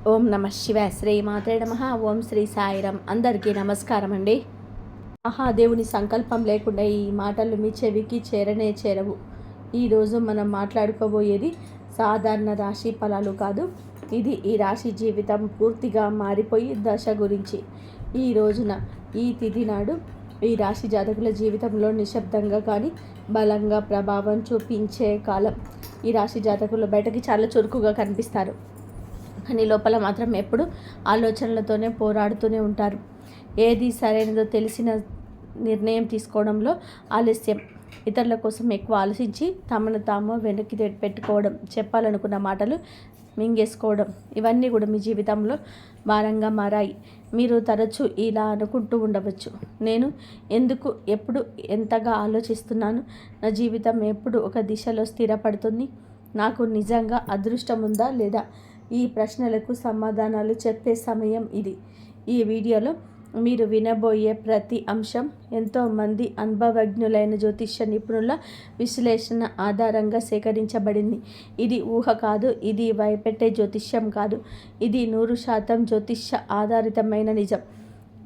ఓం నమ శివాయ. శ్రీ మాత్రే నమః. ఓం శ్రీ సాయిరామ్. అందరికీ నమస్కారం అండి. మహాదేవుని సంకల్పం లేకుండా ఈ మాటలు మీ చెవికి చేరవు. ఈరోజు మనం మాట్లాడుకోబోయేది సాధారణ రాశి ఫలాలు కాదు. ఇది ఈ రాశి జీవితం పూర్తిగా మారిపోయి దశ గురించి. ఈ రోజున ఈ తిథి నాడు ఈ రాశి జాతకుల జీవితంలో నిశ్శబ్దంగా కానీ బలంగా ప్రభావం చూపించే కాలం. ఈ రాశి జాతకులు బయటకి చాలా చురుకుగా కనిపిస్తారు, కానీ లోపల మాత్రం ఎప్పుడు ఆలోచనలతోనే పోరాడుతూనే ఉంటారు. ఏది సరైనదో తెలిసిన నిర్ణయం తీసుకోవడంలో ఆలస్యం, ఇతరుల కోసం ఎక్కువ ఆలోచించి తమను తాము వెనక్కి పెట్టుకోవడం, చెప్పాలనుకున్న మాటలు మింగేసుకోవడం, ఇవన్నీ కూడా మీ జీవితంలో భారంగా మారాయి. మీరు తరచూ ఇలా అనుకుంటూ ఉండవచ్చు, నేను ఎందుకు ఎప్పుడు ఎంతగా ఆలోచిస్తున్నాను, నా జీవితం ఎప్పుడు ఒక దిశలో స్థిరపడుతుంది, నాకు నిజంగా అదృష్టం ఉందా లేదా? ఈ ప్రశ్నలకు సమాధానాలు చెప్పే సమయం ఇది. ఈ వీడియోలో మీరు వినబోయే ప్రతి అంశం ఎంతోమంది అనుభవజ్ఞులైన జ్యోతిష్య నిపుణుల విశ్లేషణ ఆధారంగా సేకరించబడింది. ఇది ఊహ కాదు, ఇది భయపెట్టే జ్యోతిష్యం కాదు, ఇది 100% జ్యోతిష్య ఆధారితమైన నిజం.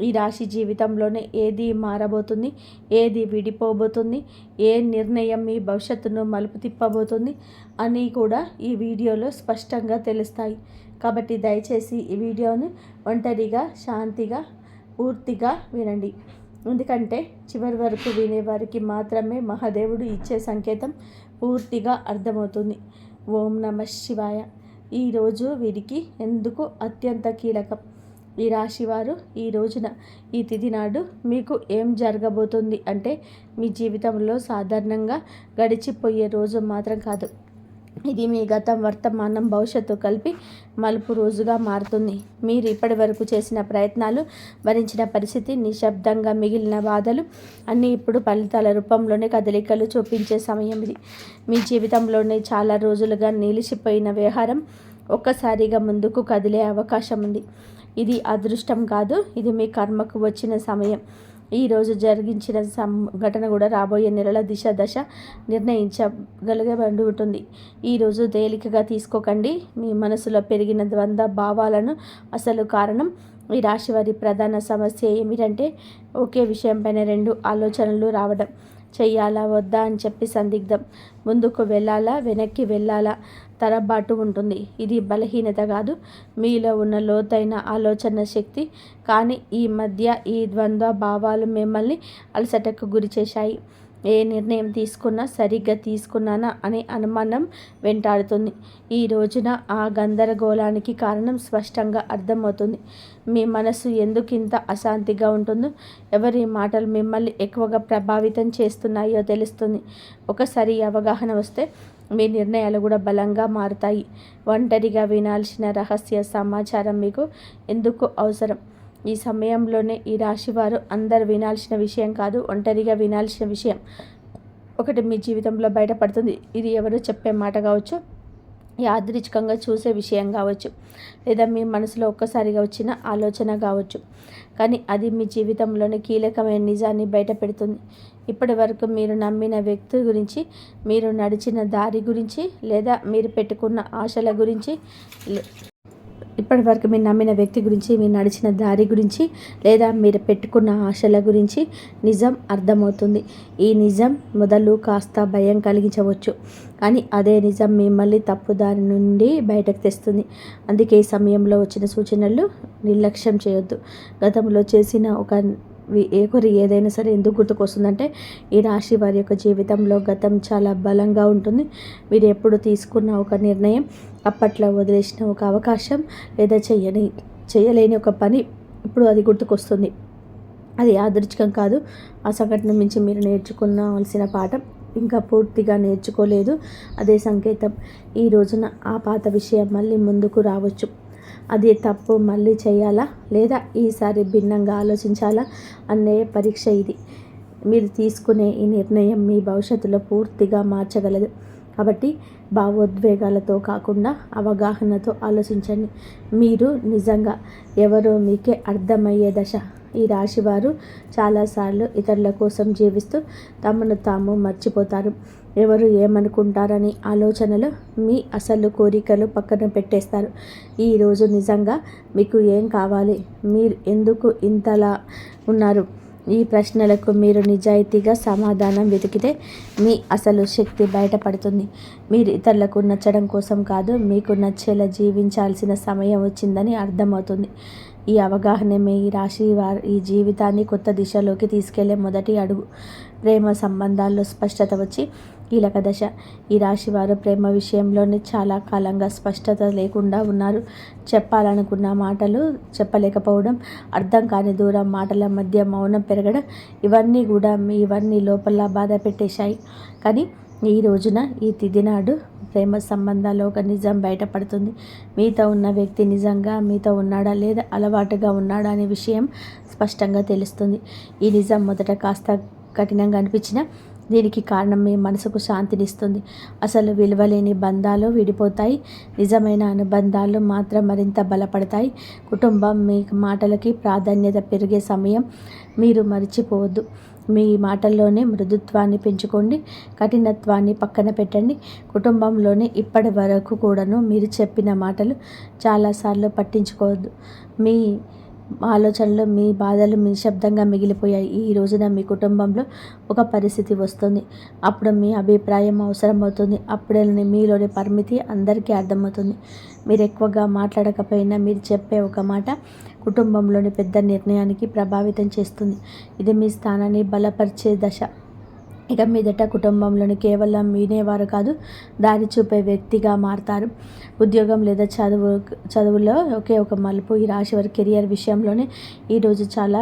ఈ రాశి జీవితంలోనే ఏది మారబోతుంది, ఏది విడిపోబోతుంది, ఏ నిర్ణయం మీ భవిష్యత్తును మలుపు తిప్పబోతుంది అని కూడా ఈ వీడియోలో స్పష్టంగా తెలుస్తాయి. కాబట్టి దయచేసి ఈ వీడియోని ఒంటరిగా శాంతిగా పూర్తిగా వినండి. ఎందుకంటే చివరి వరకు వినేవారికి మాత్రమే మహాదేవుడు ఇచ్చే సంకేతం పూర్తిగా అర్థమవుతుంది. ఓం నమ శివాయ. ఈరోజు వీరికి ఎందుకు అత్యంత కీలకం? ఈ రాశివారు ఈ రోజున ఈ తిథి నాడు మీకు ఏం జరగబోతుంది అంటే, మీ జీవితంలో సాధారణంగా గడిచిపోయే రోజు మాత్రం కాదు, ఇది మీ గతం, వర్తమానం, భవిష్యత్తు కలిపి మలుపు రోజుగా మారుతుంది. మీరు ఇప్పటి వరకు చేసిన ప్రయత్నాలు, భరించిన పరిస్థితి, నిశ్శబ్దంగా మిగిలిన బాధలు అన్నీ ఇప్పుడు ఫలితాల రూపంలోనే కదలికలు చూపించే సమయం ఇది. మీ జీవితంలోనే చాలా రోజులుగా నిలిచిపోయిన వ్యవహారం ఒక్కసారిగా ముందుకు కదిలే అవకాశం ఉంది. ఇది అదృష్టం కాదు, ఇది మీ కర్మకు వచ్చిన సమయం. ఈరోజు జరిగించిన సంఘటన కూడా రాబోయే నెలల దశ నిర్ణయించగలిగబడి ఉంటుంది. ఈరోజు తేలికగా తీసుకోకండి. మీ మనసులో పెరిగిన ద్వంద్వ భావాలను అసలు కారణం. ఈ రాశి వారి ప్రధాన సమస్య ఏమిటంటే, ఒకే విషయంపైన 2 ఆలోచనలు రావడం. చెయ్యాలా వద్దా అని చెప్పి సందిగ్ధం, ముందుకు వెళ్ళాలా వెనక్కి వెళ్ళాలా తరబాటు ఉంటుంది. ఇది బలహీనత కాదు, మీలో ఉన్న లోతైన ఆలోచన శక్తి. కానీ ఈ మధ్య ఈ ద్వంద్వ భావాలు మిమ్మల్ని అలసటకు గురి చేశాయి. ఏ నిర్ణయం తీసుకున్నా సరిగ్గా తీసుకున్నానా అనే అనుమానం వెంటాడుతుంది. ఈ రోజున ఆ గందరగోళానికి కారణం స్పష్టంగా అర్థమవుతుంది. మీ మనసు ఎందుకింత అశాంతిగా ఉంటుందో, ఎవరి మాటలు మిమ్మల్ని ఎక్కువగా ప్రభావితం చేస్తున్నాయో తెలుస్తుంది. ఒకసారి అవగాహన వస్తే మీ నిర్ణయాలు కూడా బలంగా మారుతాయి. ఒంటరిగా వినాల్సిన రహస్య సమాచారం మీకు ఎందుకు అవసరం? ఈ సమయంలోనే ఈ రాశివారు అందరు వినాల్సిన విషయం కాదు, ఒంటరిగా వినాల్సిన విషయం ఒకటి మీ జీవితంలో బయటపడుతుంది. ఇది ఎవరో చెప్పే మాట కావచ్చు, యాదృచ్ఛికంగా చూసే విషయం కావచ్చు, లేదా మీ మనసులో ఒక్కసారిగా వచ్చిన ఆలోచన కావచ్చు. కానీ అది మీ జీవితంలోని కీలకమైన నిజాన్ని బయట పెడుతుంది. ఇప్పటి వరకు మీరు నమ్మిన వ్యక్తి గురించి, మీరు నడిచిన దారి గురించి, లేదా మీరు పెట్టుకున్న ఆశల గురించి, ఇప్పటి వరకు మీరు నమ్మిన వ్యక్తి గురించి, మీరు నడిచిన దారి గురించి, లేదా మీరు పెట్టుకున్న ఆశల గురించి నిజం అర్థమవుతుంది. ఈ నిజం మొదలు కాస్త భయం కలిగించవచ్చు, కానీ అదే నిజం మిమ్మల్ని తప్పుదారి నుండి బయటకు తెస్తుంది. అందుకే ఈ సమయంలో వచ్చిన సూచనలు నిర్లక్ష్యం చేయొద్దు. గతంలో చేసిన ఒకరి ఏదైనా సరే ఎందుకు గుర్తుకొస్తుందంటే, ఈ రాశి వారి యొక్క జీవితంలో గతం చాలా బలంగా ఉంటుంది. మీరు ఎప్పుడు తీసుకున్న ఒక నిర్ణయం, అప్పట్లో వదిలేసిన ఒక అవకాశం, లేదా చేయలేని ఒక పని ఇప్పుడు అది గుర్తుకొస్తుంది. అది యాదృచ్ఛికం కాదు, ఆ సంఘటన నుంచి మీరు నేర్చుకోవాల్సిన పాఠం ఇంకా పూర్తిగా నేర్చుకోలేదు. అదే సంకేతం. ఈ రోజున ఆ పాత విషయం మళ్ళీ ముందుకు రావచ్చు. అది తప్పు మళ్ళీ చేయాలా, లేదా ఈసారి భిన్నంగా ఆలోచించాలా అనే పరీక్ష ఇది. మీరు తీసుకునే ఈ నిర్ణయం మీ భవిష్యత్తులో పూర్తిగా మార్చగలదు. కాబట్టి భావోద్వేగాలతో కాకుండా అవగాహనతో ఆలోచించండి. మీరు నిజంగా ఎవరో మీకే అర్థమయ్యే దశ ఈ రాశివారు చాలాసార్లు ఇతరుల కోసం జీవిస్తూ తమను తాము మర్చిపోతారు. ఎవరు ఏమనుకుంటారని ఆలోచనలు మీ అసలు కోరికలు పక్కన పెట్టేస్తారు. ఈరోజు నిజంగా మీకు ఏం కావాలి, మీరు ఎందుకు ఇంతలా ఉన్నారు, ఈ ప్రశ్నలకు మీరు నిజాయితీగా సమాధానం వెతికితే మీ అసలు శక్తి బయటపడుతుంది. మీరు ఇతరులకు నచ్చడం కోసం కాదు, మీకు నచ్చేలా జీవించాల్సిన సమయం వచ్చిందని అర్థమవుతుంది. ఈ అవగాహనమే ఈ రాశి వారి ఈ జీవితాన్ని కొత్త దిశలోకి తీసుకెళ్లే మొదటి అడుగు. ప్రేమ సంబంధాల్లో స్పష్టత వచ్చి కీలక దశ. ఈ రాశి వారు ప్రేమ విషయంలోనే చాలా కాలంగా స్పష్టత లేకుండా ఉన్నారు. చెప్పాలనుకున్న మాటలు చెప్పలేకపోవడం, అర్థం కాని దూరం, మాటల మధ్య మౌనం పెరగడం, ఇవన్నీ లోపల బాధ పెట్టేశాయి. కానీ ఈ రోజున, ఈ తిథి నాడు ప్రేమ సంబంధాల్లో ఒక నిజం బయటపడుతుంది. మీతో ఉన్న వ్యక్తి నిజంగా మీతో ఉన్నాడా లేదా అలవాటుగా ఉన్నాడా అనే విషయం స్పష్టంగా తెలుస్తుంది. ఈ నిజం మొదట కాస్త కఠినంగా అనిపించినా దీనికి కారణం మీ మనసుకు శాంతినిస్తుంది. అసలు విలువలేని బంధాలు విడిపోతాయి, నిజమైన అనుబంధాలు మాత్రం మరింత బలపడతాయి. కుటుంబం మీ మాటలకి ప్రాధాన్యత పెరిగే సమయం, మీరు మర్చిపోవద్దు. మీ మాటల్లోనే మృదుత్వాన్ని పెంచుకోండి, కఠినత్వాన్ని పక్కన పెట్టండి. కుటుంబంలోనే ఇప్పటి వరకు కూడాను మీరు చెప్పిన మాటలు చాలాసార్లు పట్టించుకోవద్దు. మీ ఆలోచనలు, మీ బాధలు నిశ్శబ్దంగా మిగిలిపోయాయి. ఈ రోజున మీ కుటుంబంలో ఒక పరిస్థితి వస్తుంది, అప్పుడు మీ అభిప్రాయం అవసరమవుతుంది. అప్పుడే మీలోని పరిమితి అందరికీ అర్థమవుతుంది. మీరు ఎక్కువగా మాట్లాడకపోయినా మీరు చెప్పే ఒక మాట కుటుంబంలోని పెద్ద నిర్ణయానికి ప్రభావితం చేస్తుంది. ఇది మీ స్థానాన్ని బలపరిచే దశ. ఇక మీదట కుటుంబంలోని కేవలం వినేవారు కాదు, దారి చూపే వ్యక్తిగా మారతారు. ఉద్యోగం లేదా చదువులో ఒకే ఒక మలుపు. ఈ రాశి వారి కెరియర్ విషయంలోనే ఈరోజు చాలా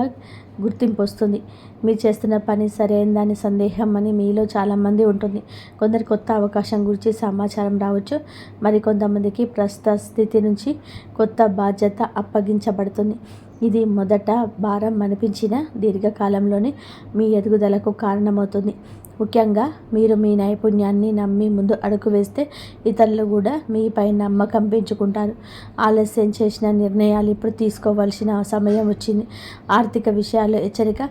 గుర్తింపు వస్తుంది. మీరు చేస్తున్న పని సరైనదాని సందేహం అని మీలో చాలామంది ఉంటుంది. కొందరు కొత్త అవకాశం గురించి సమాచారం రావచ్చు, మరి కొంతమందికి ప్రస్తుత స్థితి నుంచి కొత్త బాధ్యత అప్పగించబడుతుంది. ఇది మొదట భారం అనిపించిన దీర్ఘకాలంలోనే మీ ఎదుగుదలకు కారణమవుతుంది. ముఖ్యంగా మీరు మీ నైపుణ్యాన్ని నమ్మి ముందు అడుగు వేస్తే ఇతరులు కూడా మీపై నమ్మకం పెంచుకుంటారు. ఆలస్యం చేసిన నిర్ణయాలు ఇప్పుడు తీసుకోవాల్సిన సమయం వచ్చింది. ఆర్థిక విషయాల్లో హెచ్చరిక,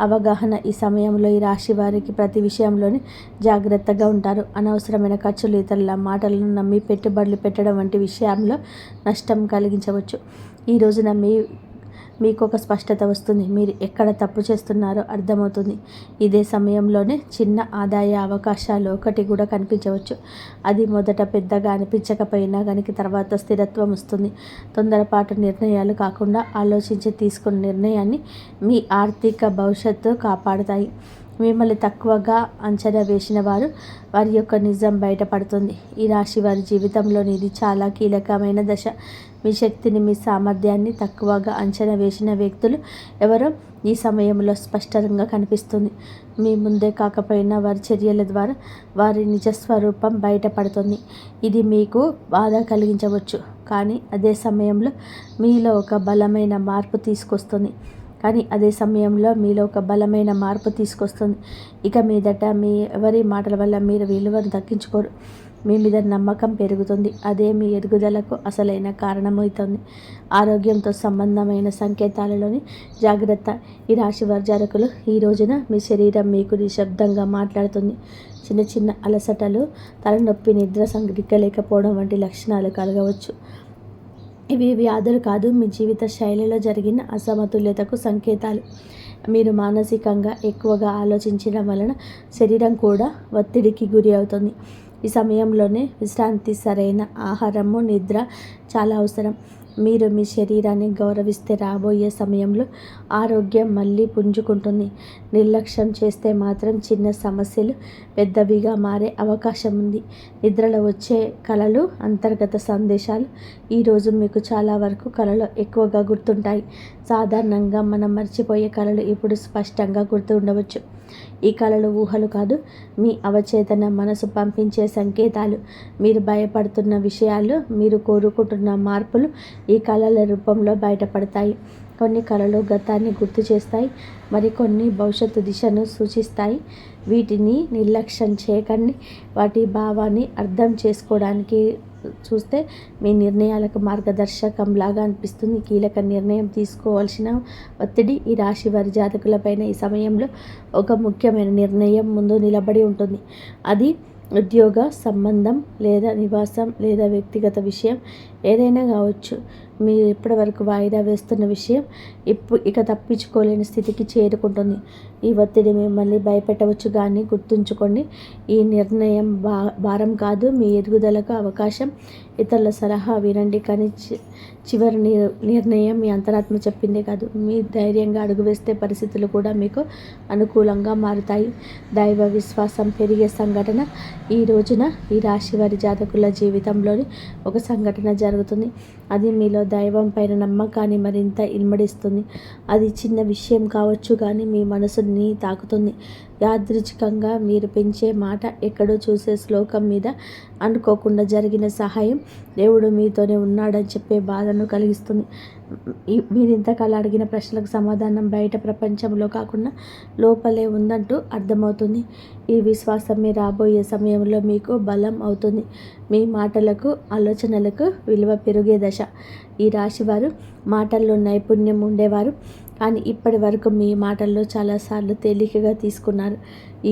అవగాహన. ఈ సమయంలో ఈ రాశి వారికి ప్రతి విషయంలోనే జాగ్రత్తగా ఉంటారు. అనవసరమైన ఖర్చులు, ఇతరుల మాటలను నమ్మి పెట్టుబడులు పెట్టడం వంటి విషయంలో నష్టం కలిగించవచ్చు. ఈ రోజున మీకు ఒక స్పష్టత వస్తుంది. మీరు ఎక్కడ తప్పు చేస్తున్నారో అర్థమవుతుంది. ఇదే సమయంలోనే చిన్న ఆదాయ అవకాశాలు ఒకటి కూడా కనిపించవచ్చు. అది మొదట పెద్దగా అనిపించకపోయినా కనుక తర్వాత స్థిరత్వం వస్తుంది. తొందరపాటు నిర్ణయాలు కాకుండా ఆలోచించి తీసుకున్న నిర్ణయాన్ని మీ ఆర్థిక భవిష్యత్తు కాపాడుతాయి. మిమ్మల్ని తక్కువగా అంచనా వేసిన వారి యొక్క నిజం బయటపడుతుంది. ఈ రాశి వారి జీవితంలోని ఇది చాలా కీలకమైన దశ. మీ శక్తిని, మీ సామర్థ్యాన్ని తక్కువగా అంచనా వేసిన వ్యక్తులు ఎవరో ఈ సమయంలో స్పష్టంగా కనిపిస్తుంది. మీ ముందే కాకపోయినా వారి చర్యల ద్వారా వారి నిజస్వరూపం బయటపడుతుంది. ఇది మీకు బాధ కలిగించవచ్చు, కానీ అదే సమయంలో మీలో ఒక బలమైన మార్పు తీసుకొస్తుంది. ఇక మీదట ఎవరి మాటల వల్ల మీరు విలువను దక్కించుకోరు. మీ మీద నమ్మకం పెరుగుతుంది. అదే మీ ఎదుగుదలకు అసలైన కారణమవుతుంది. ఆరోగ్యంతో సంబంధమైన సంకేతాలలోని జాగ్రత్త. ఈ రాశి వారి జాతకులు ఈ రోజున మీ శరీరం మీకు నిశ్శబ్దంగా మాట్లాడుతుంది. చిన్న చిన్న అలసటలు, తలనొప్పి, నిద్ర సరిగ్గా లేకపోవడం వంటి లక్షణాలు కలగవచ్చు. ఇవి వ్యాధులు కాదు, మీ జీవిత శైలిలో జరిగిన అసమతుల్యతకు సంకేతాలు. మీరు మానసికంగా ఎక్కువగా ఆలోచించడం వలన శరీరం కూడా ఒత్తిడికి గురి అవుతుంది. ఈ సమయంలోనే విశ్రాంతి, సరైన ఆహారము, నిద్ర చాలా అవసరం. మీరు మీ శరీరాన్ని గౌరవిస్తే రాబోయే సమయంలో ఆరోగ్యం మళ్ళీ పుంజుకుంటుంది. నిర్లక్ష్యం చేస్తే మాత్రం చిన్న సమస్యలు పెద్దవిగా మారే అవకాశం ఉంది. నిద్రలో వచ్చే కలలు, అంతర్గత సందేశాలు ఈరోజు మీకు చాలా వరకు కలలో ఎక్కువగా గుర్తుంటాయి. సాధారణంగా మనం మర్చిపోయే కలలు ఇప్పుడు స్పష్టంగా గుర్తు ఉండవచ్చు. ఈ కలలు ఊహలు కాదు, మీ అవచేతన మనసు పంపించే సంకేతాలు. మీరు భయపడుతున్న విషయాలు, మీరు కోరుకుంటున్న మార్పులు ఈ కళల రూపంలో బయటపడతాయి. కొన్ని కళలు గతాన్ని గుర్తు చేస్తాయి, మరికొన్ని భవిష్యత్తు దిశను సూచిస్తాయి. వీటిని నిర్లక్ష్యం చేయకండి. వాటి భావాన్ని అర్థం చేసుకోవడానికి చూస్తే మీ నిర్ణయాలకు మార్గదర్శకంలాగా అనిపిస్తుంది. కీలక నిర్ణయం తీసుకోవాల్సిన ఒత్తిడి ఈ రాశి వారి జాతకులపైన ఈ సమయంలో ఒక ముఖ్యమైన నిర్ణయం ముందు నిలబడి ఉంటుంది. అది ఉద్యోగ సంబంధం లేదా నివాసం లేదా వ్యక్తిగత విషయం ఏదైనా కావచ్చు. మీరు ఇప్పటివరకు వాయిదా వేస్తున్న విషయం ఇక తప్పించుకోలేని స్థితికి చేరుకుంటుంది. ఈ ఒత్తిడి మిమ్మల్ని భయపెట్టవచ్చు, కానీ గుర్తుంచుకోండి, ఈ నిర్ణయం భారం కాదు, మీ ఎదుగుదలకు అవకాశం. ఇతరుల సలహా వినండి, కానీ చివరి నిర్ణయం మీ అంతరాత్మ చెప్పిందే కాదు. మీ ధైర్యంగా అడుగు వేస్తే పరిస్థితులు కూడా మీకు అనుకూలంగా మారుతాయి. దైవ విశ్వాసం పెరిగే సంఘటన ఈ రోజున ఈ రాశి వారి జాతకుల జీవితంలోని ఒక సంఘటన జరుగుతుంది. అది మీలో దైవం పైన నమ్మకాన్ని మరింత ఇన్మడిస్తుంది. అది చిన్న విషయం కావచ్చు, కానీ మీ మనసుని తాకుతుంది. యాదృచ్ఛికంగా మీరు పెంచే మాట, ఎక్కడో చూసే శ్లోకం మీద అనుకోకుండా జరిగిన సహాయం దేవుడు మీతోనే ఉన్నాడని చెప్పే బాధను కలిగిస్తుంది. మీరు ఇంతకాలం అడిగిన ప్రశ్నలకు సమాధానం బయట ప్రపంచంలో కాకుండా లోపలే ఉందంటూ అర్థమవుతుంది. ఈ విశ్వాసమే రాబోయే సమయంలో మీకు బలం అవుతుంది. మీ మాటలకు, ఆలోచనలకు విలువ పెరిగే దశ. ఈ రాశివారు మాటల్లో నైపుణ్యం ఉండేవారు, కానీ ఇప్పటి వరకు మీ మాటల్లో చాలాసార్లు తేలికగా తీసుకున్నారు.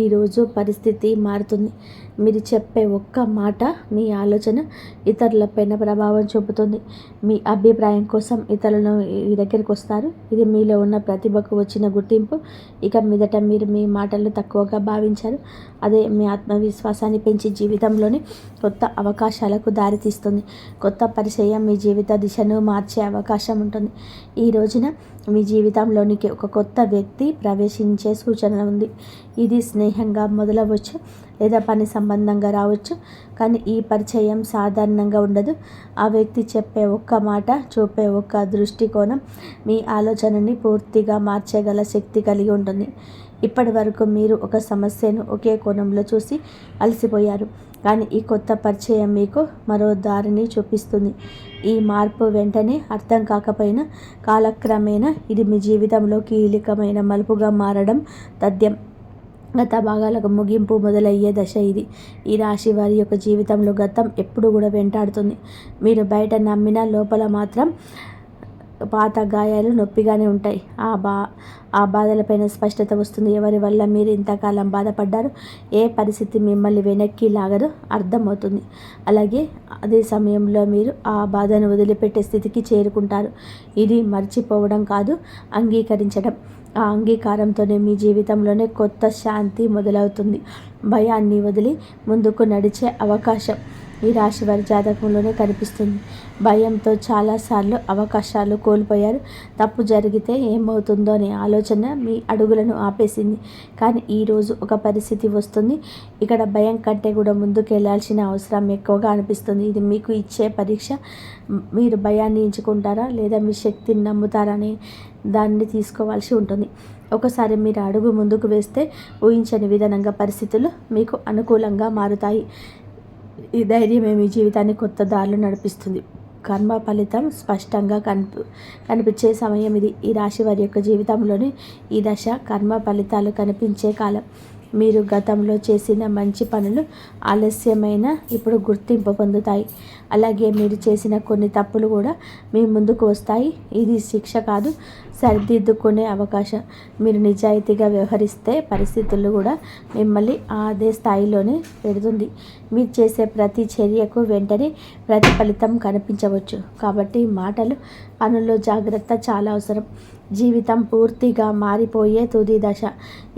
ఈరోజు పరిస్థితి మారుతుంది. మీరు చెప్పే ఒక్క మాట, మీ ఆలోచన ఇతరులపైన ప్రభావం చూపుతుంది. మీ అభిప్రాయం కోసం ఇతరులను మీ దగ్గరికి వస్తారు. ఇది మీలో ఉన్న ప్రతిభకు వచ్చిన గుర్తింపు. ఇక మీదట మీరు మీ మాటలు తక్కువగా భావించారు. అదే మీ ఆత్మవిశ్వాసాన్ని పెంచి జీవితంలోని కొత్త అవకాశాలకు దారితీస్తుంది. కొత్త పరిచయం మీ జీవిత దిశను మార్చే అవకాశం ఉంటుంది. ఈ రోజున మీ జీవితంలోనికి ఒక కొత్త వ్యక్తి ప్రవేశించే సూచన ఉంది. ఇది స్నేహంగా మొదలవచ్చు లేదా పని సంబంధంగా రావచ్చు, కానీ ఈ పరిచయం సాధారణంగా ఉండదు. ఆ వ్యక్తి చెప్పే ఒక్క మాట, చూపే ఒక్క దృష్టికోణం మీ ఆలోచనని పూర్తిగా మార్చగల శక్తి కలిగి ఉంటుంది. ఇప్పటి వరకు మీరు ఒక సమస్యను ఒకే కోణంలో చూసి అలసిపోయారు, కానీ ఈ కొత్త పరిచయం మీకు మరో దారిని చూపిస్తుంది. ఈ మార్పు వెంటనే అర్థం కాకపోయినా కాలక్రమేణా ఇది మీ జీవితంలో కీలకమైన మలుపుగా మారడం తథ్యం. గత భాగాలకు ముగింపు మొదలయ్యే దశ ఇది. ఈ రాశి వారి యొక్క జీవితంలో గతం ఎప్పుడు కూడా వెంటాడుతుంది. మీరు బయట నమ్మిన లోపల మాత్రం పాత గాయాలు నొప్పిగానే ఉంటాయి. ఆ బాధలపైన స్పష్టత వస్తుంది. ఎవరి వల్ల మీరు ఇంతకాలం బాధపడ్డారు, ఏ పరిస్థితి మిమ్మల్ని వెనక్కి లాగదో అర్థమవుతుంది. అలాగే అదే సమయంలో మీరు ఆ బాధను వదిలిపెట్టే స్థితికి చేరుకుంటారు. ఇది మర్చిపోవడం కాదు, అంగీకరించడం. ఆ అంగీకారంతోనే మీ జీవితంలోనే కొత్త శాంతి మొదలవుతుంది. భయాన్ని వదిలి ముందుకు నడిచే అవకాశం ఈ రాశి వారి జాతకంలోనే కనిపిస్తుంది. భయంతో చాలాసార్లు అవకాశాలు కోల్పోయారు. తప్పు జరిగితే ఏమవుతుందో అనే ఆలోచన మీ అడుగులను ఆపేసింది. కానీ ఈరోజు ఒక పరిస్థితి వస్తుంది, ఇక్కడ భయం కంటే కూడా ముందుకు వెళ్ళాల్సిన అవసరం ఎక్కువగా అనిపిస్తుంది. ఇది మీకు ఇచ్చే పరీక్ష. మీరు భయాన్ని ఎంచుకుంటారా లేదా మీ శక్తిని నమ్ముతారా అనే దాన్ని తీసుకోవాల్సి ఉంటుంది. ఒకసారి మీరు అడుగు ముందుకు వేస్తే ఊహించని విధానంగా పరిస్థితులు మీకు అనుకూలంగా మారుతాయి. ఈ ధైర్యమే మీ జీవితాన్ని కొత్త దారిలో నడిపిస్తుంది. కర్మ ఫలితం స్పష్టంగా కనిపించే సమయం ఇది. ఈ రాశి వారి యొక్క జీవితంలోని ఈ దశ కర్మ ఫలితాలు కనిపించే కాలం. మీరు గతంలో చేసిన మంచి పనులు ఆలస్యమైన ఇప్పుడు గుర్తింపు పొందుతాయి. అలాగే మీరు చేసిన కొన్ని తప్పులు కూడా మీ ముందుకు వస్తాయి. ఇది శిక్ష కాదు, సరిదిద్దుకునే అవకాశం. మీరు నిజాయితీగా వ్యవహరిస్తే పరిస్థితులు కూడా మిమ్మల్ని అదే స్థాయిలోనే పెడుతుంది. మీరు చేసే ప్రతి చర్యకు వెంటనే ప్రతిఫలితం కనిపించవచ్చు. కాబట్టి మాటలు, పనుల్లో జాగ్రత్త చాలా అవసరం. జీవితం పూర్తిగా మారిపోయే తుది దశ.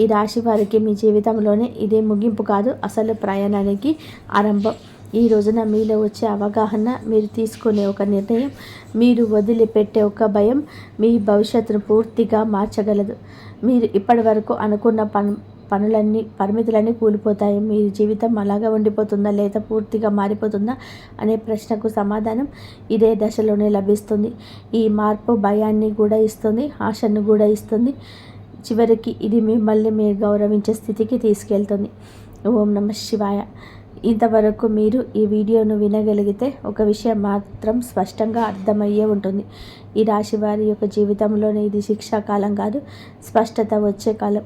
ఈ రాశి వారికి మీ జీవితంలోనే ఇదే ముగింపు కాదు, అసలు ప్రయాణానికి ఆరంభం. ఈ రోజున మీలో వచ్చే అవగాహన, మీరు తీసుకునే ఒక నిర్ణయం, మీరు వదిలిపెట్టే ఒక భయం మీ భవిష్యత్తును పూర్తిగా మార్చగలదు. మీరు ఇప్పటి వరకు అనుకున్న పరిమితులన్నీ కూలిపోతాయి. మీ జీవితం అలాగా ఉండిపోతుందా లేదా పూర్తిగా మారిపోతుందా అనే ప్రశ్నకు సమాధానం ఇదే దశలోనే లభిస్తుంది. ఈ మార్పు భయాన్ని కూడా ఇస్తుంది, ఆశను కూడా ఇస్తుంది. చివరికి ఇది మిమ్మల్ని మీరు గౌరవించే స్థితికి తీసుకెళ్తుంది. ఓం నమః శివాయ. ఇంతవరకు మీరు ఈ వీడియోను వినగలిగితే ఒక విషయం మాత్రం స్పష్టంగా అర్థమయ్యే ఉంటుంది. ఈ రాశి వారి యొక్క జీవితంలోనే ఇది శిక్షాకాలం కాదు, స్పష్టత వచ్చే కాలం.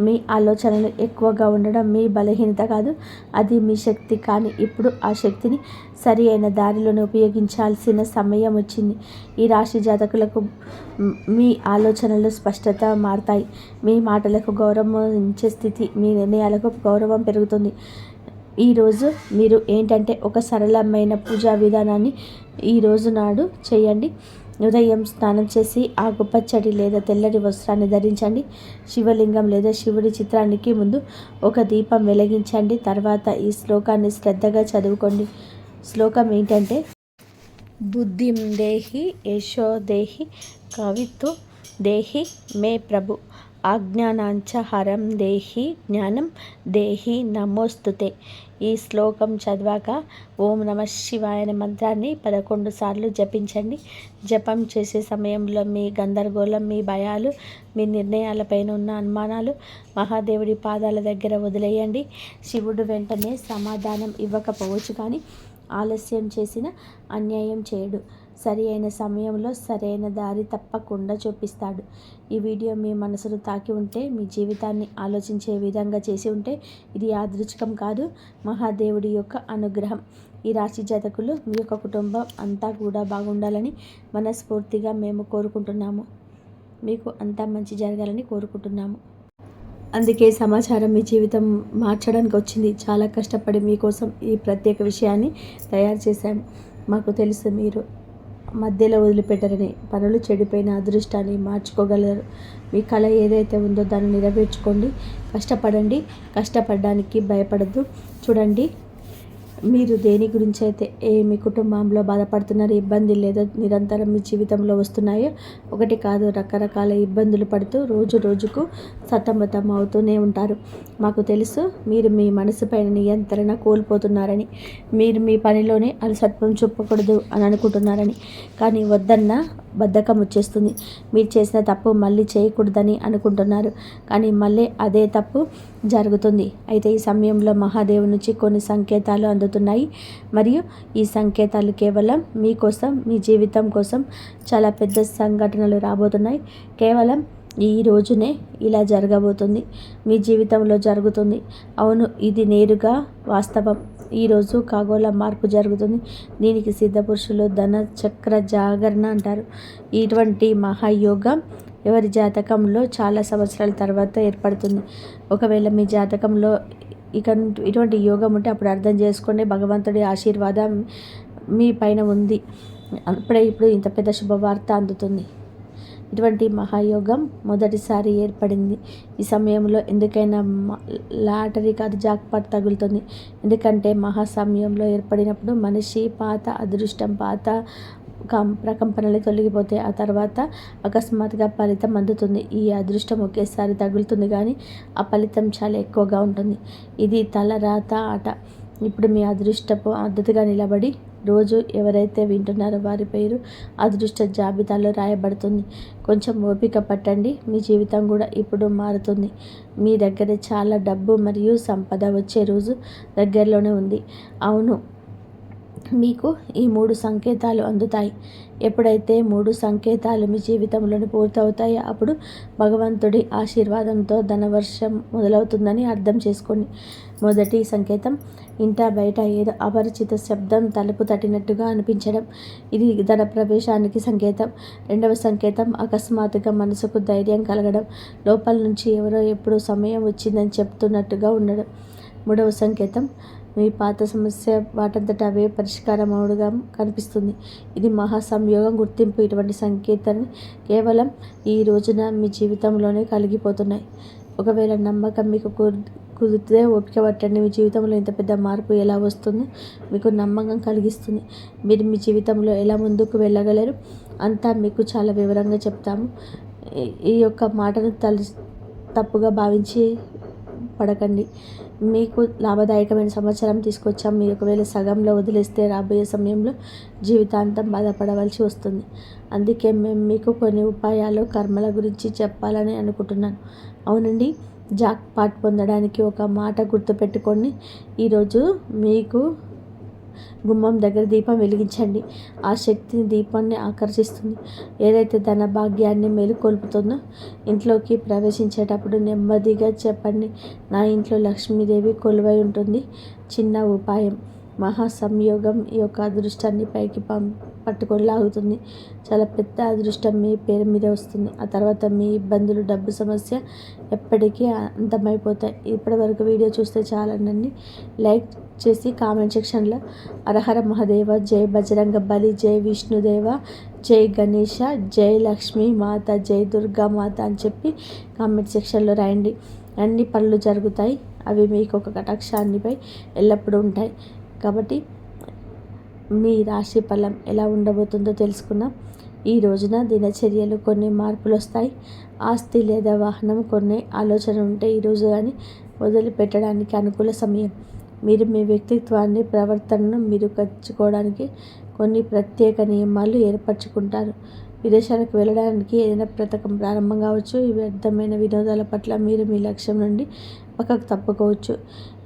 మీ ఆలోచనలు ఎక్కువగా ఉండడం మీ బలహీనత కాదు, అది మీ శక్తి. కానీ ఇప్పుడు ఆ శక్తిని సరి అయిన దారిలోనే ఉపయోగించాల్సిన సమయం వచ్చింది. ఈ రాశి జాతకులకు మీ ఆలోచనలు స్పష్టత మారతాయి. మీ మాటలకు గౌరవం ఇచ్చే స్థితి, మీ నిర్ణయాలకు గౌరవం పెరుగుతుంది. ఈరోజు మీరు ఏంటంటే ఒక సరళమైన పూజా విధానాన్ని ఈరోజు నాడు చేయండి. ఉదయం స్నానం చేసి ఆకుపచ్చడి లేదా తెల్లటి వస్త్రాన్ని ధరించండి. శివలింగం లేదా శివుడి చిత్రానికి ముందు ఒక దీపం వెలిగించండి. తర్వాత ఈ శ్లోకాన్ని శ్రద్ధగా చదువుకోండి. శ్లోకం ఏంటంటే, బుద్ధిం దేహి యశో దేహి కవిత్వ దేహి మే ప్రభు అజ్ఞానాంచ హరం దేహి జ్ఞానం దేహి నమోస్తుతే. ఈ శ్లోకం చదివాక ఓం నమ శివాయ అనే మంత్రాన్ని 11 సార్లు జపించండి. జపం చేసే సమయంలో మీ గందరగోళం, మీ భయాలు, మీ నిర్ణయాలపైన ఉన్న అనుమానాలు మహాదేవుడి పాదాల దగ్గర వదిలేయండి. శివుడు వెంటనే సమాధానం ఇవ్వకపోవచ్చు, కానీ ఆలస్యం చేసిన అన్యాయం చేయడు. సరి అయిన సమయంలో సరైన దారి తప్పకుండా చూపిస్తాడు. ఈ వీడియో మీ మనసును తాకి ఉంటే, మీ జీవితాన్ని ఆలోచించే విధంగా చేసి ఉంటే, ఇది యాదృచ్ఛికం కాదు, మహాదేవుడి యొక్క అనుగ్రహం. ఈ రాశి జాతకులు, మీ యొక్క కుటుంబం అంతా కూడా బాగుండాలని మనస్ఫూర్తిగా మేము కోరుకుంటున్నాము. మీకు అంతా మంచి జరగాలని కోరుకుంటున్నాము. అందుకే సమాచారం మీ జీవితం మార్చడానికి వచ్చింది. చాలా కష్టపడి మీకోసం ఈ ప్రత్యేక విషయాన్ని తయారు చేశాము. మాకు తెలుసు మీరు మధ్యలో వదిలిపెట్టరని. పనులు చెడిపోయిన అదృష్టాన్ని మార్చుకోగలరు. మీ కళ ఏదైతే ఉందో దాన్ని నెరవేర్చుకోండి. కష్టపడండి. కష్టపడడానికి భయపడద్దు. చూడండి, మీరు దేని గురించి అయితే మీ కుటుంబంలో బాధపడుతున్నారు, ఇబ్బంది లేదా నిరంతరం మీ జీవితంలో వస్తున్నాయో, ఒకటి కాదు రకరకాల ఇబ్బందులు పడుతూ రోజు రోజుకు సతమతం అవుతూనే ఉంటారు. మాకు తెలుసు మీరు మీ మనసుపైన నియంత్రణ కోల్పోతున్నారని, మీరు మీ పనిలోనే అలసత్వం చూపకూడదు అని అనుకుంటున్నారని. కానీ వద్దన్న బద్ధకం వచ్చేస్తుంది. మీరు చేసిన తప్పు మళ్ళీ చేయకూడదని అనుకుంటున్నారు, కానీ మళ్ళీ అదే తప్పు జరుగుతుంది. అయితే ఈ సమయంలో మహాదేవు నుంచి కొన్ని సంకేతాలు అందుతున్నాయి, మరియు ఈ సంకేతాలు కేవలం మీకోసం, మీ జీవితం కోసం చాలా పెద్ద సంఘటనలు రాబోతున్నాయి. కేవలం ఈ రోజునే ఇలా జరగబోతుంది, మీ జీవితంలో జరుగుతుంది. అవును, ఇది నేరుగా వాస్తవం. ఈరోజు ఖగోళ మార్పు జరుగుతుంది. దీనికి సిద్ధపురుషులు ధన చక్ర జాగరణ అంటారు. ఇటువంటి మహాయోగం ఎవరి జాతకంలో చాలా సంవత్సరాల తర్వాత ఏర్పడుతుంది. ఒకవేళ మీ జాతకంలో ఇటువంటి యోగం ఉంటే అప్పుడు అర్థం చేసుకోండి, భగవంతుడి ఆశీర్వాదం మీ పైన ఉంది. ఇప్పుడు ఇంత పెద్ద శుభవార్త అందుతుంది. ఇటువంటి మహాయోగం మొదటిసారి ఏర్పడింది. ఈ సమయంలో ఎందుకైనా లాటరీ కాదు, జాక్పాట్ తగులుతుంది. ఎందుకంటే మహాసమయంలో ఏర్పడినప్పుడు మనిషి పాత అదృష్టం, పాత ప్రకంపనలు తొలగిపోతే ఆ తర్వాత అకస్మాత్తుగా ఫలితం అందుతుంది. ఈ అదృష్టం ఒకేసారి తగులుతుంది, కానీ ఆ ఫలితం చాలా ఎక్కువగా ఉంటుంది. ఇది తలరాత ఆట. ఇప్పుడు మీ అదృష్టపు మద్దతుగా నిలబడి రోజు ఎవరైతే వింటున్నారో వారి పేరు అదృష్ట జాబితాలో రాయబడుతుంది. కొంచెం ఓపిక పట్టండి, మీ జీవితం కూడా ఇప్పుడు మారుతుంది. మీ దగ్గర చాలా డబ్బు మరియు సంపద వచ్చే రోజు దగ్గరలోనే ఉంది. అవును, మీకు ఈ 3 సంకేతాలు అందుతాయి. ఎప్పుడైతే 3 సంకేతాలు మీ జీవితంలోని పూర్తవుతాయో అప్పుడు భగవంతుడి ఆశీర్వాదంతో ధనవర్షం మొదలవుతుందని అర్థం చేసుకోండి. మొదటి సంకేతం, ఇంట బయట ఏదో అపరిచిత శబ్దం తలుపు తట్టినట్టుగా అనిపించడం. ఇది ధన ప్రవేశానికి సంకేతం. రెండవ సంకేతం, అకస్మాత్తుగా మనసుకు ధైర్యం కలగడం. లోపల నుంచి ఎవరో ఎప్పుడు సమయం వచ్చిందని చెప్తున్నట్టుగా ఉండడం. మూడవ సంకేతం, మీ పాత సమస్య వాటంతట అవే పరిష్కారం అవుడుగా కనిపిస్తుంది. ఇది మహాసంయోగం గుర్తింపు. ఇటువంటి సంకేతాన్ని కేవలం ఈ రోజున మీ జీవితంలోనే కలిగిపోతున్నాయి. ఒకవేళ నమ్మకం మీకు కుదిరితే ఓపిక పట్టండి. మీ జీవితంలో ఇంత పెద్ద మార్పు ఎలా వస్తుందో మీకు నమ్మకం కలిగిస్తుంది. మీరు మీ జీవితంలో ఎలా ముందుకు వెళ్ళగలరు అంతా మీకు చాలా వివరంగా చెప్తాము. ఈ యొక్క మాటను తప్పుగా భావించి పడకండి. మీకు లాభదాయకమైన సమాచారం తీసుకొచ్చాం. మీరు ఒకవేళ సగంలో వదిలేస్తే రాబోయే సమయంలో జీవితాంతం బాధపడవలసి వస్తుంది. అందుకే మేము మీకు కొన్ని ఉపాయాలు, కర్మల గురించి చెప్పాలని అనుకుంటున్నాను. అవునండి, జాక్ పాట్ పొందడానికి ఒక మాట గుర్తుపెట్టుకోండి. ఈరోజు మీకు గుమ్మం దగ్గర దీపం వెలిగించండి. ఆ శక్తిని దీపాన్ని ఆకర్షిస్తుంది. ఏదైతే ధన భాగ్యాన్ని మేలుకొల్పుతుందో ఇంట్లోకి ప్రవేశించేటప్పుడు నెమ్మదిగా చెప్పండి, నా ఇంట్లో లక్ష్మీదేవి కొలువై ఉంటుంది. చిన్న ఉపాయం మహా సంయోగం ఈ యొక్క అదృష్టాన్ని పైకి పట్టుకొని లాగుతుంది. చాలా పెద్ద అదృష్టం మీ పేరు మీద వస్తుంది. ఆ తర్వాత మీ ఇబ్బందులు, డబ్బు సమస్య ఎప్పటికీ అంతమైపోతాయి. ఇప్పటి వరకు వీడియో చూస్తే చాలండి. లైక్ చేసి కామెంట్ సెక్షన్లో హరహర మహాదేవ, జై బజరంగ బలి, జై విష్ణుదేవ, జై గణేష, జై లక్ష్మీ మాత, జై దుర్గా మాత అని చెప్పి కామెంట్ సెక్షన్లో రాయండి. అన్ని పనులు జరుగుతాయి. అవి మీకు ఒక కటాక్షాన్నిపై ఎల్లప్పుడూ ఉంటాయి. కాబట్టి మీ రాశి ఫలం ఎలా ఉండబోతుందో తెలుసుకున్నాం. ఈ రోజున దినచర్యలు కొన్ని మార్పులు వస్తాయి. ఆస్తి లేదా వాహనం కొన్ని ఆలోచన ఉంటే ఈరోజు కానీ వదిలిపెట్టడానికి అనుకూల సమయం. మీరు మీ వ్యక్తిత్వాన్ని, ప్రవర్తనను మెరుగుపరుచుకోవడానికి కొన్ని ప్రత్యేక నియమాలు ఏర్పరచుకుంటారు. విదేశాలకు వెళ్ళడానికి ఏదైనా పథకం ప్రారంభం కావచ్చు. ఈ వ్యర్థమైన వినోదాల పట్ల మీరు మీ లక్ష్యం నుండి పక్కకు తప్పుకోవచ్చు.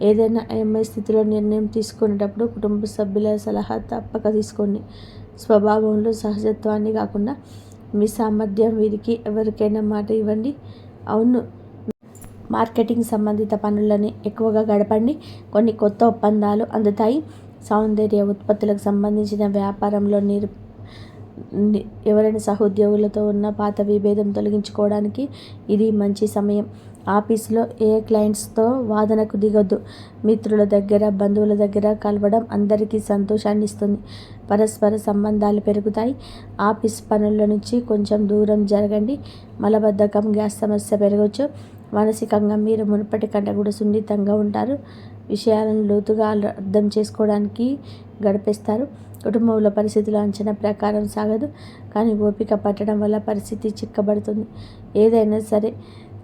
ఏదైనా అయోమయ స్థితిలో నిర్ణయం తీసుకునేటప్పుడు కుటుంబ సభ్యుల సలహా తప్పక తీసుకోండి. స్వభావంలో సహజత్వాన్ని కాకుండా మీ సామర్థ్యం వీరికి ఎవరికైనా మాట ఇవ్వండి. అవును, మార్కెటింగ్ సంబంధిత పనులని ఎక్కువగా గడపండి. కొన్ని కొత్త ఒప్పందాలు అందుతాయి. సౌందర్య ఉత్పత్తులకు సంబంధించిన వ్యాపారంలో ఎవరైనా సహోద్యోగులతో ఉన్న పాత విభేదం తొలగించుకోవడానికి ఇది మంచి సమయం. ఆఫీసులో ఏ క్లయింట్స్తో వాదనకు దిగొద్దు. మిత్రుల దగ్గర, బంధువుల దగ్గర కలవడం అందరికీ సంతోషాన్ని ఇస్తుంది. పరస్పర సంబంధాలు పెరుగుతాయి. ఆఫీస్ పనుల నుంచి కొంచెం దూరం జరగండి. మలబద్ధకం, గ్యాస్ సమస్య పెరగవచ్చు. మానసికంగా మీరు మునుపటి కంటే కూడా సున్నితంగా ఉంటారు. విషయాలను లోతుగా అర్థం చేసుకోవడానికి గడిపేస్తారు. కుటుంబంలో పరిస్థితుల అంచనా ప్రకారం సాగదు, కానీ ఓపిక పట్టడం వల్ల పరిస్థితి చిక్కబడుతుంది. ఏదైనా సరే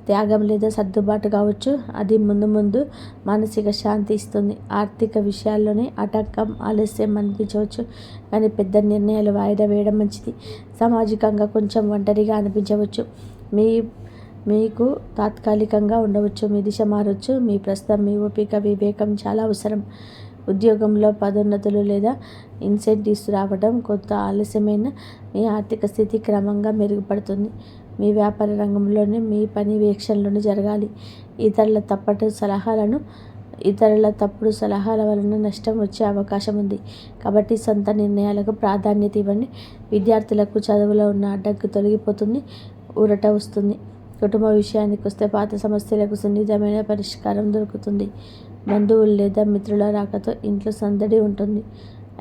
త్యాగం లేదా సర్దుబాటు కావచ్చు. అది ముందు మానసిక శాంతి ఇస్తుంది. ఆర్థిక విషయాల్లోనే ఆటంకం, ఆలస్యం అనిపించవచ్చు, కానీ పెద్ద నిర్ణయాలు వాయిదా వేయడం మంచిది. సామాజికంగా కొంచెం ఒంటరిగా అనిపించవచ్చు. మీకు తాత్కాలికంగా ఉండవచ్చు. మీ దిశ మారవచ్చు. మీ ప్రస్తుతం మీ ఓపిక, వివేకం చాలా అవసరం. ఉద్యోగంలో పదోన్నతులు లేదా ఇన్సెంటివ్స్ రావడం కొంత ఆలస్యమైన మీ ఆర్థిక స్థితి క్రమంగా మెరుగుపడుతుంది. మీ వ్యాపార రంగంలోనే మీ పని వీక్షణలోనే జరగాలి. ఇతరుల తప్పుడు సలహాల వలన నష్టం వచ్చే అవకాశం ఉంది. కాబట్టి సొంత నిర్ణయాలకు ప్రాధాన్యత ఇవ్వండి. విద్యార్థులకు చదువులో ఉన్న అడ్డంకి తొలగిపోతుంది. ఊరట వస్తుంది. కుటుంబ విషయానికి వస్తే పాత సమస్యలకు సున్నితమైన పరిష్కారం దొరుకుతుంది. బంధువులు లేదా మిత్రుల రాకతో ఇంట్లో సందడి ఉంటుంది.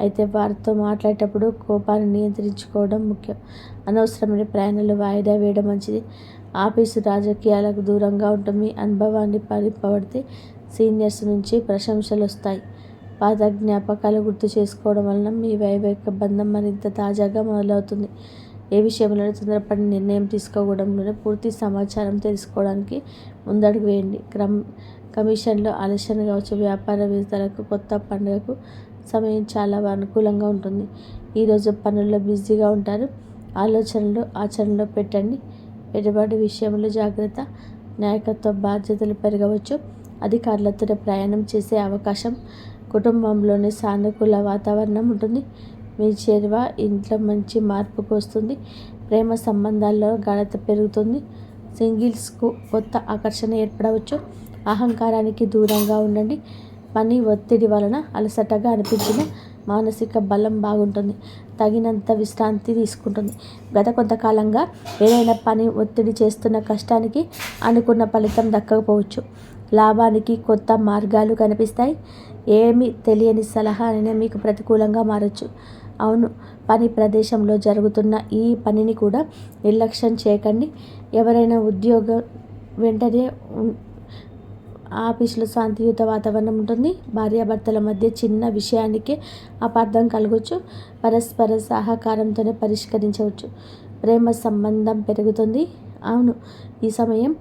అయితే వారితో మాట్లాడేటప్పుడు కోపాన్ని నియంత్రించుకోవడం ముఖ్యం. అనవసరమైన ప్రయాణాలు వాయిదా వేయడం మంచిది. ఆఫీసు రాజకీయాలకు దూరంగా ఉంటూ మీ అనుభవాన్ని పరిపడితే సీనియర్స్ నుంచి ప్రశంసలు వస్తాయి. పాత జ్ఞాపకాలు గుర్తు చేసుకోవడం వలన మీ వైవాహిక బంధం మరింత తాజాగా మొదలవుతుంది. ఏ విషయంలో తొందరపడి నిర్ణయం తీసుకోవడంలోనే పూర్తి సమాచారం తెలుసుకోవడానికి ముందడుగు వేయండి. కమిషన్లో ఆలస్యం కావచ్చు. వ్యాపారవేత్తలకు కొత్త పండుగకు సమయం చాలా అనుకూలంగా ఉంటుంది. ఈరోజు పనుల్లో బిజీగా ఉంటారు. ఆలోచనలు ఆచరణలో పెట్టండి. పెట్టుబడి విషయంలో జాగ్రత్త. నాయకత్వ బాధ్యతలు పెరగవచ్చు. అధికారులతో ప్రయాణం చేసే అవకాశం. కుటుంబంలోనే సానుకూల వాతావరణం ఉంటుంది. మీ చేరువ ఇంట్లో మంచి మార్పుకు వస్తుంది. ప్రేమ సంబంధాల్లో గాఢత పెరుగుతుంది. సింగిల్స్కు కొత్త ఆకర్షణ ఏర్పడవచ్చు. అహంకారానికి దూరంగా ఉండండి. పని ఒత్తిడి వలన అలసటగా అనిపించిన మానసిక బలం బాగుంటుంది. తగినంత విశ్రాంతి తీసుకుంటుంది. గత కొంతకాలంగా ఏదైనా పని ఒత్తిడి చేస్తున్న కష్టానికి అనుకున్న ఫలితం దక్కకపోవచ్చు. లాభానికి కొత్త మార్గాలు కనిపిస్తాయి. ఏమీ తెలియని సలహా అయినా మీకు ప్రతికూలంగా మారచ్చు. అవును, పని ప్రదేశంలో జరుగుతున్న ఈ పనిని కూడా నిర్లక్ష్యం చేయకండి. ఎవరైనా ఉద్యోగం వెంటనే ఆఫీసులో శాంతియుత వాతావరణం ఉంటుంది. భార్యాభర్తల మధ్య చిన్న విషయానికే అపార్థం కలగవచ్చు. పరస్పర సహకారంతోనే పరిష్కరించవచ్చు. ప్రేమ సంబంధం పెరుగుతుంది. అవును, ఈ సమయం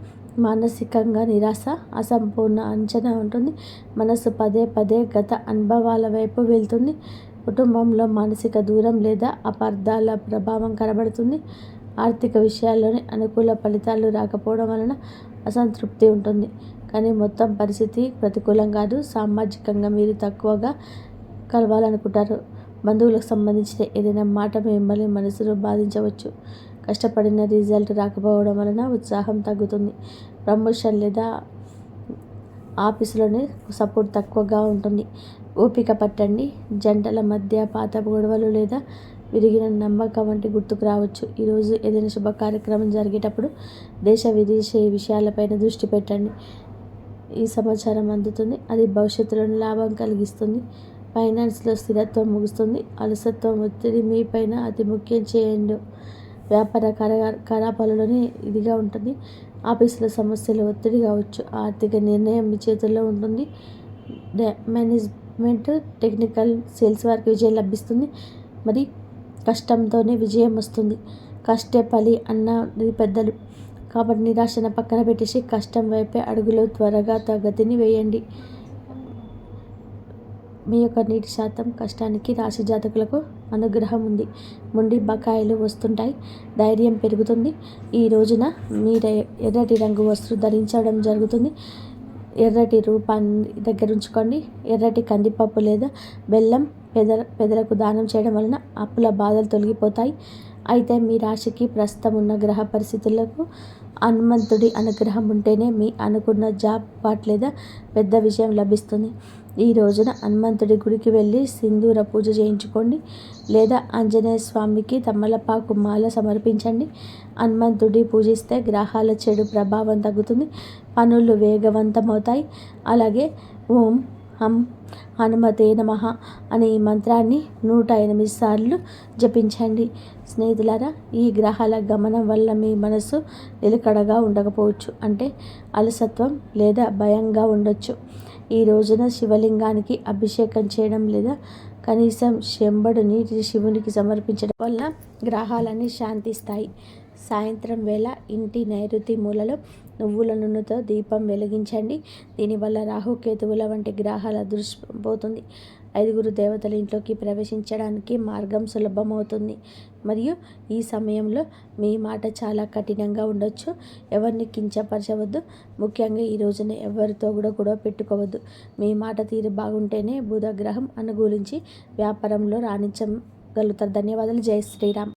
మానసికంగా నిరాశ, అసంపూర్ణ అంచనా ఉంటుంది. మనసు పదే గత అనుభవాల వైపు వెళ్తుంది. కుటుంబంలో మానసిక దూరం లేదా అపార్థాల ప్రభావం కనబడుతుంది. ఆర్థిక విషయాల్లోనే అనుకూల ఫలితాలు రాకపోవడం వలన అసంతృప్తి ఉంటుంది. కానీ మొత్తం పరిస్థితి ప్రతికూలం కాదు. సామాజికంగా మీరు తక్కువగా కలవాలనుకుంటారు. బంధువులకు సంబంధించిన ఏదైనా మాట మిమ్మల్ని మనసులో బాధించవచ్చు. కష్టపడిన రిజల్ట్ రాకపోవడం వలన ఉత్సాహం తగ్గుతుంది. ప్రమోషన్ లేదా ఆఫీసులోనే సపోర్ట్ తక్కువగా ఉంటుంది. ఓపిక పట్టండి. జంటల మధ్య పాత గొడవలు లేదా విరిగిన నమ్మకం వంటి గుర్తుకు రావచ్చు. ఈరోజు ఏదైనా శుభ కార్యక్రమం జరిగేటప్పుడు దేశ విదేశీ విషయాలపైన దృష్టి పెట్టండి. ఈ సమాచారం అందుతుంది, అది భవిష్యత్తులో లాభం కలిగిస్తుంది. ఫైనాన్స్లో స్థిరత్వం ముగుస్తుంది. అలసత్వం ఒత్తిడి మీపైన అతి ముఖ్యం చేయండి. వ్యాపార కార్యకలాపాలలోనే ఇదిగా ఉంటుంది. ఆఫీసులో సమస్యలు ఒత్తిడి కావచ్చు. ఆర్థిక నిర్ణయం మీ చేతుల్లో ఉంటుంది. మేనేజ్మెంట్, టెక్నికల్, సేల్స్ వారికి విజయం లభిస్తుంది. మరి కష్టంతోనే విజయం వస్తుంది. కష్టే ఫలి అన్నది పెద్దలు. కాబట్టి నిరాశన పక్కన పెట్టేసి కష్టం వైపే అడుగులో త్వరగా గతిని వేయండి. మీ యొక్క నీటి శాతం కష్టానికి రాశి జాతకులకు అనుగ్రహం ఉంది. మొండి బకాయిలు వస్తుంటాయి. ధైర్యం పెరుగుతుంది. ఈ రోజున మీరు ఎర్రటి రంగు వస్తువులు ధరించడం జరుగుతుంది. ఎర్రటి రూపాన్ని దగ్గర ఉంచుకోండి. ఎర్రటి కందిపప్పు లేదా బెల్లం పెదలకు దానం చేయడం వలన అప్పుల బాధలు తొలగిపోతాయి. అయితే మీ రాశికి ప్రస్తుతం ఉన్న గ్రహ పరిస్థితులకు హనుమంతుడి అనుగ్రహం ఉంటేనే మీ అనుకున్న జాబ్ పార్ట్ లేదా పెద్ద విజయం లభిస్తుంది. ఈ రోజున హనుమంతుడి గుడికి వెళ్ళి సింధూర పూజ చేయించుకోండి లేదా ఆంజనేయ స్వామికి తమలపాకు మాల సమర్పించండి. హనుమంతుడి పూజిస్తే గ్రహాల చెడు ప్రభావం తగ్గుతుంది. పనులు వేగవంతమవుతాయి. అలాగే ఓం హం హనుమతే నమః అనే ఈ మంత్రాన్ని 108 సార్లు జపించండి. స్నేహితులారా, ఈ గ్రహాల గమనం వల్ల మీ మనసు నిలకడగా ఉండకపోవచ్చు. అంటే అలసత్వం లేదా భయంగా ఉండొచ్చు. ఈ రోజున శివలింగానికి అభిషేకం చేయడం లేదా కనీసం చెంబడు నీటి శివునికి సమర్పించడం వల్ల గ్రహాలన్నీ శాంతిస్తాయి. సాయంత్రం వేళ ఇంటి నైరుతి మూలలో నువ్వుల నూనెతో దీపం వెలిగించండి. దీనివల్ల రాహుకేతువుల వంటి గ్రహాల దృష్టి పోతుంది. 5 దేవతల ఇంట్లోకి ప్రవేశించడానికి మార్గం సులభమవుతుంది. మరియు ఈ సమయంలో మీ మాట చాలా కఠినంగా ఉండొచ్చు. ఎవరిని కించపరచవద్దు. ముఖ్యంగా ఈ రోజున ఎవరితో కూడా గొడవ పెట్టుకోవద్దు. మీ మాట తీరు బాగుంటేనే బుధ గ్రహం అనుకూలించి వ్యాపారంలో రాణించగలుగుతారు. ధన్యవాదాలు. జై శ్రీరామ్.